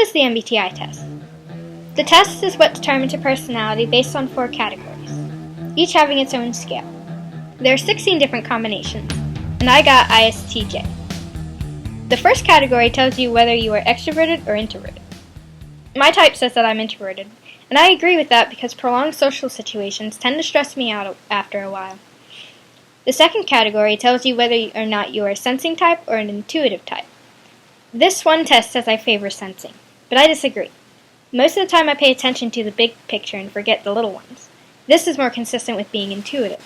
is the MBTI test? The test is what determines your personality based on 4 categories, each having its own scale. There are 16 different combinations, and I got ISTJ. The first category tells you whether you are extroverted or introverted. My type says that I'm introverted, and I agree with that because prolonged social situations tend to stress me out after a while. The second category tells you whether or not you are a sensing type or an intuitive type. This one test says I favor sensing, but I disagree. Most of the time I pay attention to the big picture and forget the little ones. This is more consistent with being intuitive.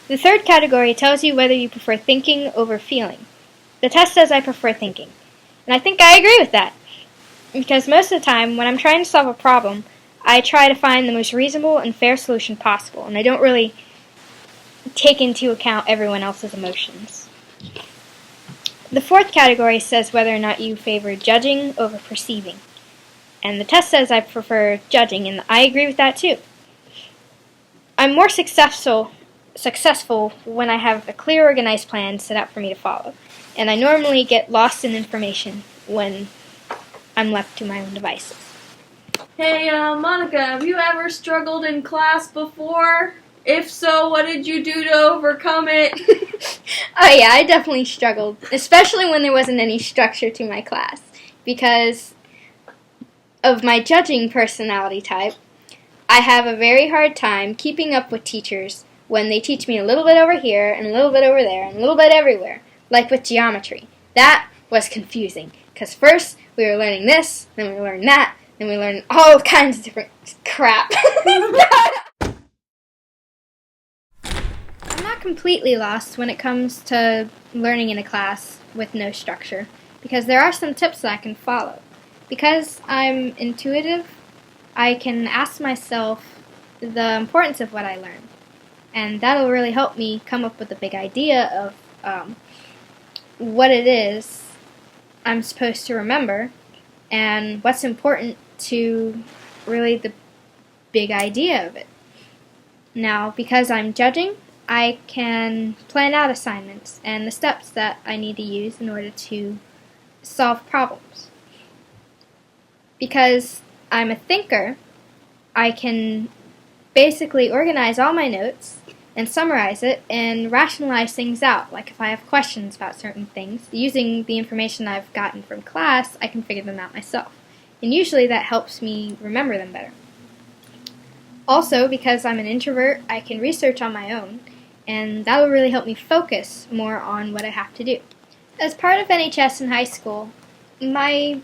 The third category tells you whether you prefer thinking over feeling. The test says I prefer thinking, and I think I agree with that, because most of the time when I'm trying to solve a problem, I try to find the most reasonable and fair solution possible, and I don't really take into account everyone else's emotions. The fourth category says whether or not you favor judging over perceiving. And the test says I prefer judging, and I agree with that too. I'm more successful when I have a clear, organized plan set out for me to follow. And I normally get lost in information when I'm left to my own devices. Hey, Monika, have you ever struggled in class before? If so, what did you do to overcome it? Oh yeah, I definitely struggled, especially when there wasn't any structure to my class. Because of my judging personality type, I have a very hard time keeping up with teachers when they teach me a little bit over here and a little bit over there and a little bit everywhere, like with geometry. That was confusing, because first we were learning this, then we learned that, then we learned all kinds of different crap. I'm not completely lost when it comes to learning in a class with no structure, because there are some tips that I can follow. Because I'm intuitive, I can ask myself the importance of what I learn, and that'll really help me come up with a big idea of what it is I'm supposed to remember and what's important to really the big idea of it. Now, because I'm judging, I can plan out assignments and the steps that I need to use in order to solve problems. Because I'm a thinker, I can basically organize all my notes and summarize it and rationalize things out. Like if I have questions about certain things, using the information I've gotten from class, I can figure them out myself. And usually that helps me remember them better. Also, because I'm an introvert, I can research on my own, and that will really help me focus more on what I have to do. As part of NHS in high school, my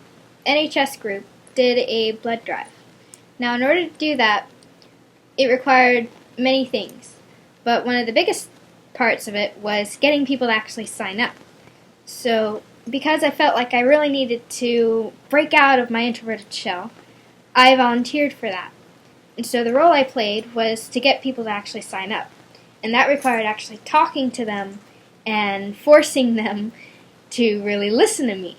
NHS group did a blood drive. Now, in order to do that, it required many things, but one of the biggest parts of it was getting people to actually sign up. So, because I felt like I really needed to break out of my introverted shell, I volunteered for that. And so the role I played was to get people to actually sign up. And that required actually talking to them and forcing them to really listen to me.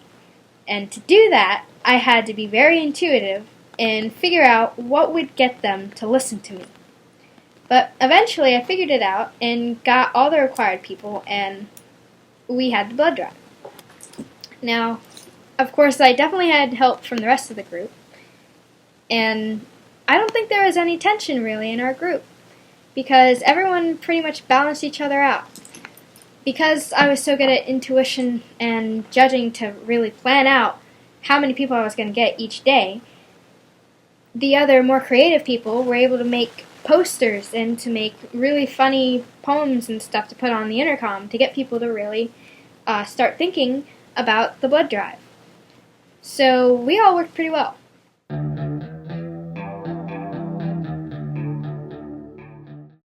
And to do that, I had to be very intuitive and figure out what would get them to listen to me. But eventually I figured it out and got all the required people, and we had the blood drive. Now, of course, I definitely had help from the rest of the group, and I don't think there was any tension really in our group, because everyone pretty much balanced each other out. Because I was so good at intuition and judging to really plan out how many people I was going to get each day, the other more creative people were able to make posters and to make really funny poems and stuff to put on the intercom to get people to really start thinking about the blood drive. So we all worked pretty well.